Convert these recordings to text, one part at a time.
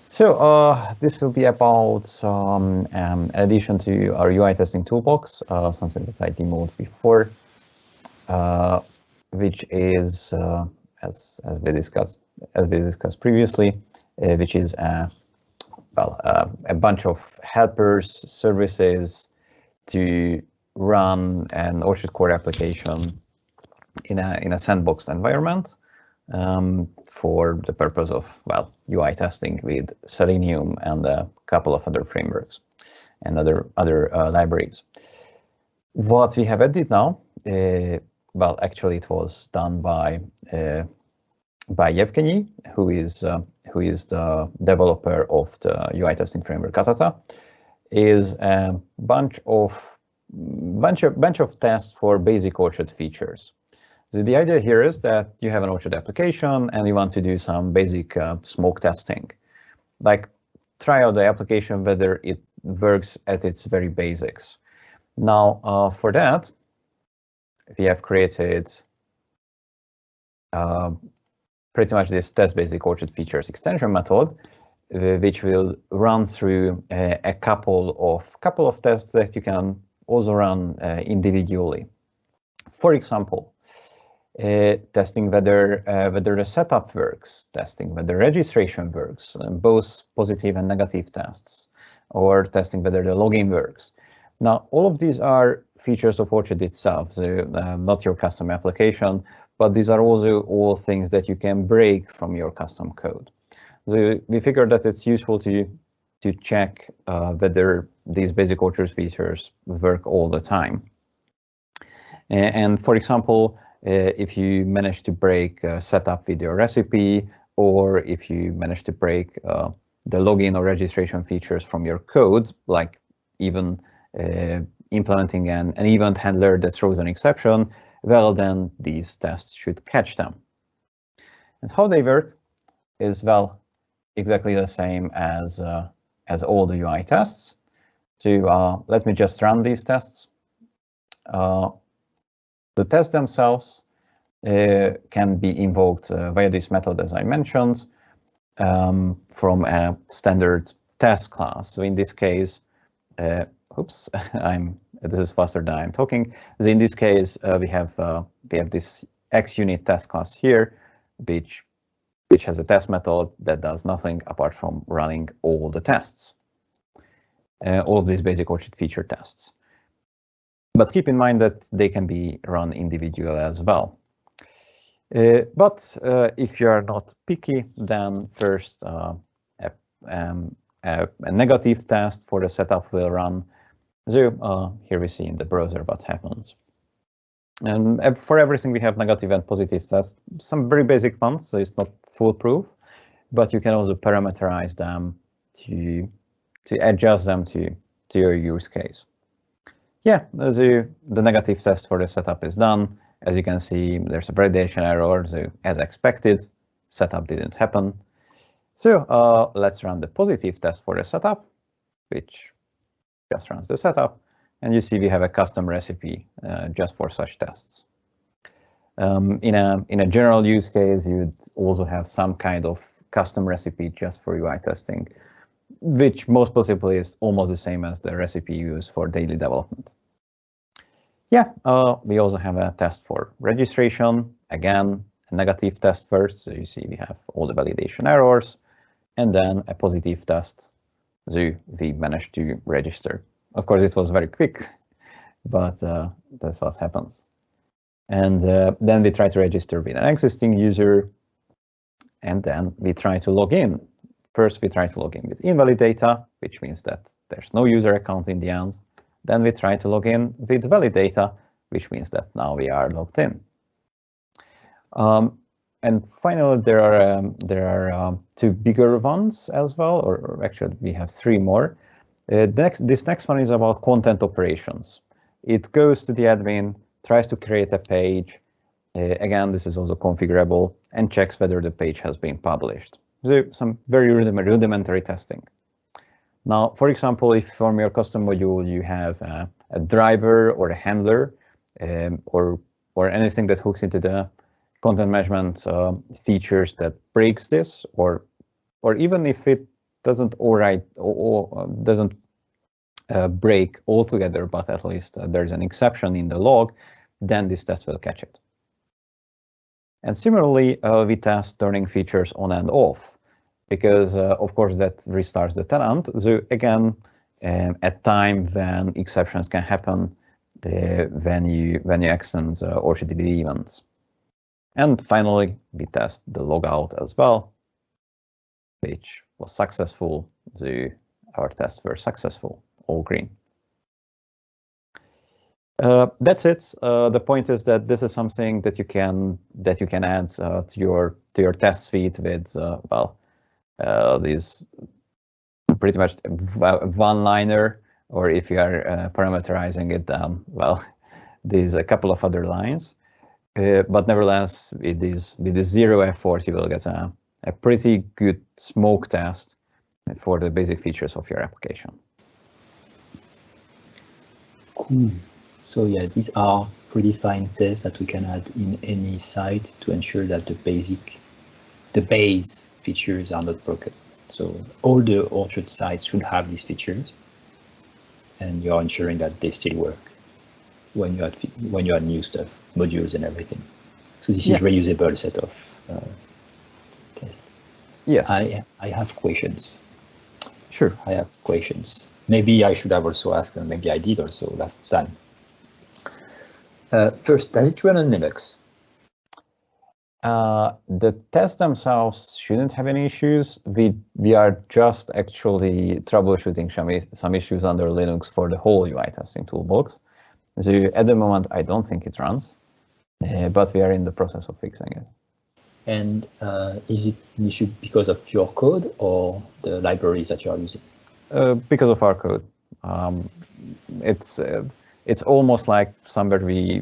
So this will be about an addition to our UI Testing Toolbox, something that I demoed before, which is, as we discussed previously, which is a bunch of helpers, services to run an Orchard core application in a sandboxed environment. For the purpose of, UI testing with Selenium and a couple of other frameworks and other libraries. What we have added now, actually it was done by Yevgeny, who is the developer of the UI testing framework Katata, is a bunch of tests for basic Orchard features. So the idea here is that you have an Orchard application and you want to do some basic smoke testing, like try out the application whether it works at its very basics. Now, for that, we have created pretty much this test basic Orchard features extension method, which will run through a couple of tests that you can also run individually. For example, testing whether the setup works, testing whether registration works, both positive and negative tests, or testing whether the login works. Now, all of these are features of Orchard itself, so not your custom application, but these are also all things that you can break from your custom code. So we figured that it's useful to check whether these basic Orchard features work all the time. And for example, if you manage to break setup with your recipe, or if you manage to break the login or registration features from your code, like even implementing an event handler that throws an exception, well, then these tests should catch them. And how they work is, exactly the same as all the UI tests. So let me just run these tests. The tests themselves can be invoked via this method, as I mentioned, from a standard test class. So in this case, oops, this is faster than I'm talking. So in this case, we have this XUnit test class here, which has a test method that does nothing apart from running all the tests, all of these basic Orchard feature tests. But keep in mind that they can be run individually as well. But if you are not picky, then first a negative test for the setup will run. So here we see in the browser what happens. And for everything we have negative and positive tests, some very basic ones, so it's not foolproof, but you can also parameterize them to adjust them to your use case. Yeah, the negative test for the setup is done. As you can see, there's a validation error, so as expected, setup didn't happen. So let's run the positive test for the setup, which just runs the setup. And you see we have a custom recipe just for such tests. In a general use case, you'd also have some kind of custom recipe just for UI testing, which most possibly is almost the same as the recipe used for daily development. Yeah, we also have a test for registration. Again, a negative test first, so you see we have all the validation errors, and then a positive test, so we managed to register. Of course, it was very quick, but that's what happens. And then we try to register with an existing user, and then we try to log in. First, we try to log in with invalid data, which means that there's no user account in the end. Then we try to log in with valid data, which means that now we are logged in. And finally, there are two bigger ones as well, or actually we have three more. This next one is about content operations. It goes to the admin, tries to create a page. Again, this is also configurable, and checks whether the page has been published. So some very rudimentary testing. Now, for example, if from your custom module you have a driver or a handler, or anything that hooks into the content management features that breaks this, or even if it doesn't doesn't break altogether, but at least there's an exception in the log, then this test will catch it. And similarly, we test turning features on and off, because of course that restarts the tenant. So again, at time when exceptions can happen when you extend or HTTP events. And finally, we test the logout as well, which was successful. So our tests were successful, all green. That's it. The point is that this is something that you can add to your test suite with these pretty much one-liner, or if you are parameterizing it down, there's a couple of other lines. But nevertheless, with this zero effort, you will get a pretty good smoke test for the basic features of your application. Cool. So yes, these are predefined tests that we can add in any site to ensure that the base features are not broken. So all the Orchard sites should have these features, and you're ensuring that they still work when you add new stuff, modules and everything. So this is reusable set of tests. Yes. I have questions. Sure. I have questions. Maybe I should have also asked, and maybe I did also last time. First, does it run on Linux? The tests themselves shouldn't have any issues. We are just actually troubleshooting some issues under Linux for the whole UI testing toolbox. So at the moment, I don't think it runs, but we are in the process of fixing it. And is it an issue because of your code or the libraries that you are using? Because of our code. It's almost like somewhere we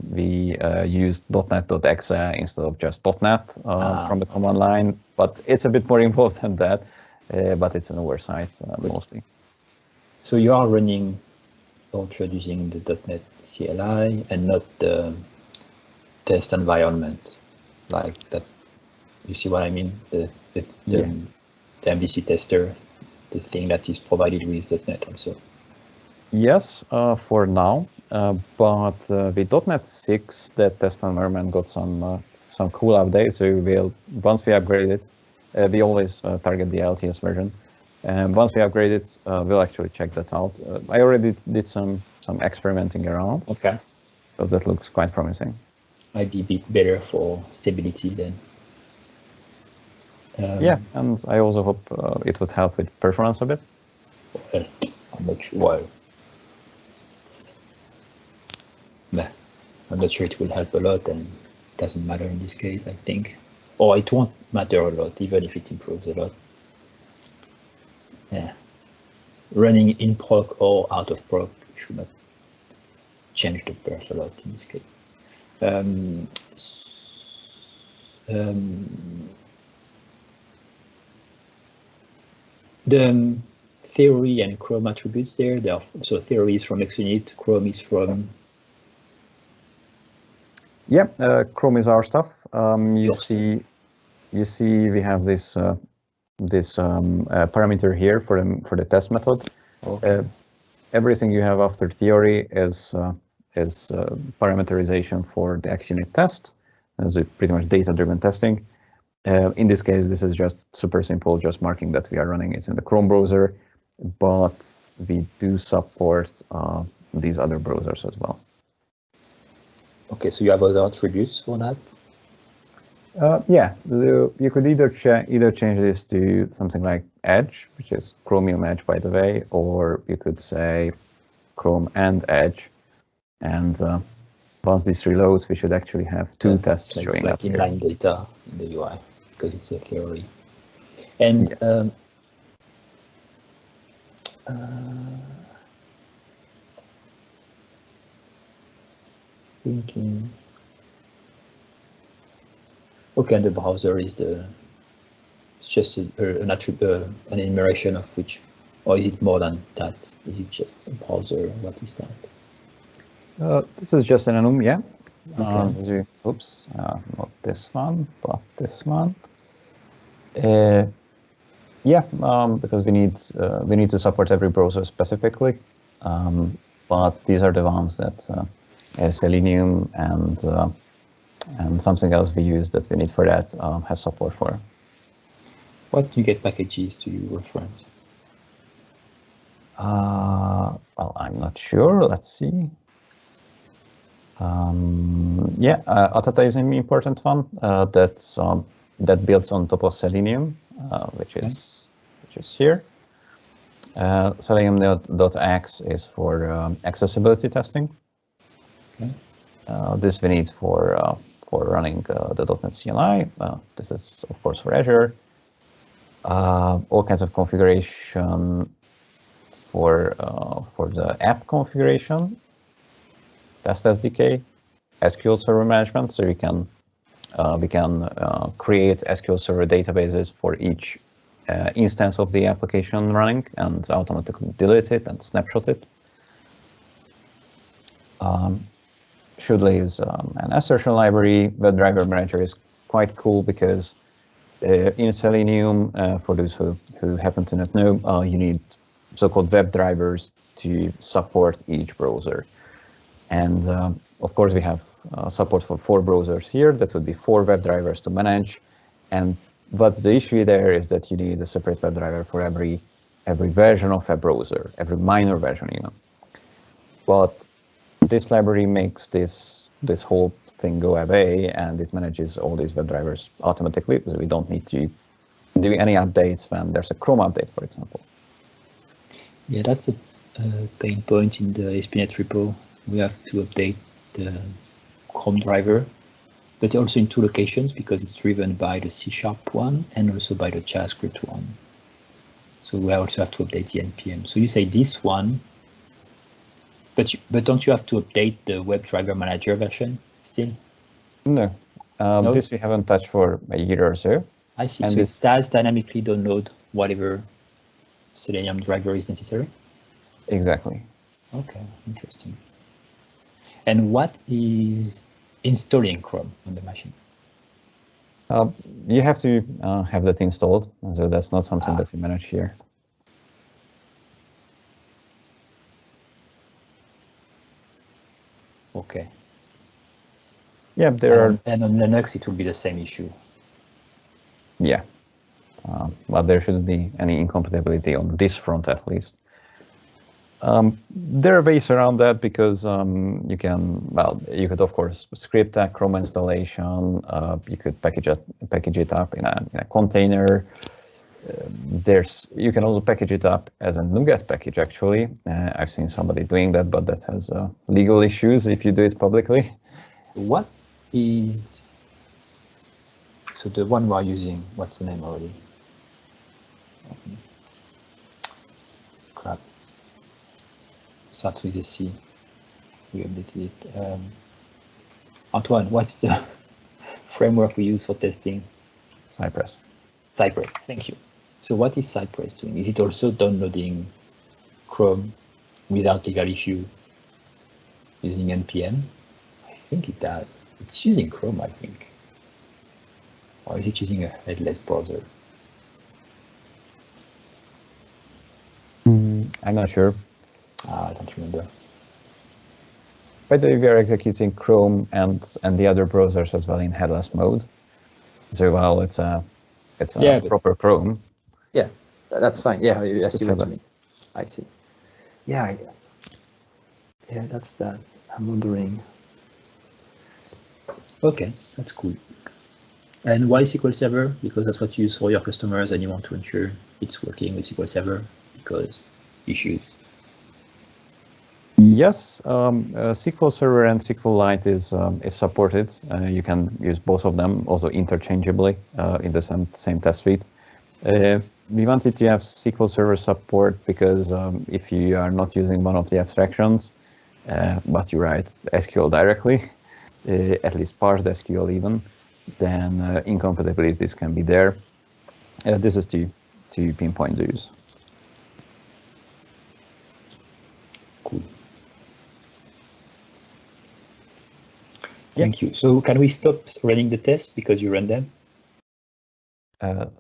use .NET.exe instead of just .NET from the command line, but it's a bit more involved than that, but it's an oversight mostly. So you are running Orchard using the .NET CLI and not the test environment like that. You see what I mean? The MVC tester, the thing that is provided with .NET also. Yes, for now, but with .NET 6, the test environment got some cool updates. So once we upgrade it, we always target the LTS version. And once we upgrade it, we'll actually check that out. I already did some experimenting around. Okay. Because that looks quite promising. Might be a bit better for stability then. Yeah, and I also hope it would help with performance a bit. Well, I'm not sure. Well, I'm not sure it will help a lot, and it doesn't matter in this case, I think. Or it won't matter a lot, even if it improves a lot. Yeah. Running in proc or out of proc should not change the perf a lot in this case. The theory and Chrome attributes there, so theory is from XUnit, Chrome is from... Yeah, Chrome is our stuff. You see we have this parameter here for the test method. Okay. Everything you have after theory is parameterization for the XUnit test. It's pretty much data-driven testing. In this case, this is just super simple, just marking that we are running it in the Chrome browser, but we do support these other browsers as well. Okay, so you have other attributes for that? Yeah, you could either change this to something like Edge, which is Chromium Edge, by the way, or you could say Chrome and Edge. And once this reloads, we should actually have two tests showing up here. Inline data in the UI, because it's a theory. And yes. Thinking. Okay, and the browser is just an enumeration of which, or is it more than that? Is it just a browser? What is that? This is just an enum, yeah. Okay. Oops, not this one, but this one. Yeah, because we need to support every browser specifically, but these are the ones that Selenium and something else we use that we need for that has support for. What NuGet packages do you reference? Well, I'm not sure. Let's see. Yeah, Atata is an important one that builds on top of Selenium, which is here. Selenium.x is for accessibility testing. Okay. This we need for running the .NET CLI. This is of course for Azure. All kinds of configuration for the app configuration. Test SDK, SQL Server management, so we can create SQL Server databases for each instance of the application running and automatically delete it and snapshot it. Should-lay is an assertion library. WebDriver Manager is quite cool because in Selenium, for those who happen to not know, you need so-called web drivers to support each browser. And of course, we have support for 4 browsers here. That would be 4 web drivers to manage. And what's the issue there is that you need a separate web driver for every version of a browser, every minor version even. But this library makes this whole thing go away, and it manages all these web drivers automatically, so we don't need to do any updates when there's a Chrome update, for example. Yeah, that's a pain point in the ASP.NET repo. We have to update the Chrome driver, but also in 2 locations because it's driven by the C# one and also by the JavaScript one. So we also have to update the NPM. So you say this one, but don't you have to update the WebDriver Manager version still? No, no? This we haven't touched for a year or so. I see. And so it does dynamically download whatever Selenium driver is necessary? Exactly. Okay, interesting. And what is installing Chrome on the machine? You have to have that installed, so that's not something that we manage here. Okay. Yeah, and on Linux it will be the same issue. Yeah, but there shouldn't be any incompatibility on this front at least. There are ways around that because you could of course script a Chrome installation. You could package it up in a container. You can also package it up as a NuGet package. Actually, I've seen somebody doing that, but that has legal issues if you do it publicly. What is the one we are using? What's the name already? Crap. Starts with a C. We updated it. Antoine, what's the framework we use for testing? Cypress. Cypress, thank you. So what is Cypress doing? Is it also downloading Chrome without legal issue using NPM? I think it does. It's using Chrome, I think. Or is it using a headless browser? I'm not sure. I don't remember. By the way, we are executing Chrome and the other browsers as well in headless mode. So while it's a proper Chrome. Yeah, that's fine. Yeah, I see what you mean. I see. Yeah, that's that. I'm wondering. Okay, that's cool. And why SQL Server? Because that's what you use for your customers and you want to ensure it's working with SQL Server because issues. Yes, SQL Server and SQLite is supported. You can use both of them also interchangeably in the same test suite. We wanted to have SQL Server support because if you are not using one of the abstractions, but you write SQL directly, at least parsed SQL even, then incompatibilities can be there. This is to pinpoint those. Cool. Thank you. So can we stop running the tests because you ran them?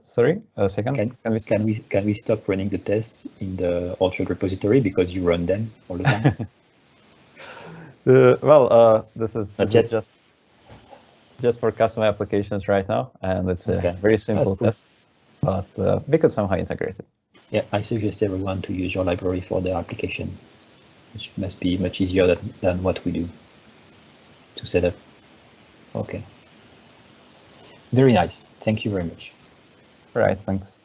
Sorry, a second. Can we stop running the tests in the orchard repository because you run them all the time? This is just for custom applications right now, and it's a very simple test, but we could somehow integrate it. Yeah, I suggest everyone to use your library for their application, which must be much easier than what we do to set up. Okay. Very nice. Thank you very much. All right, thanks.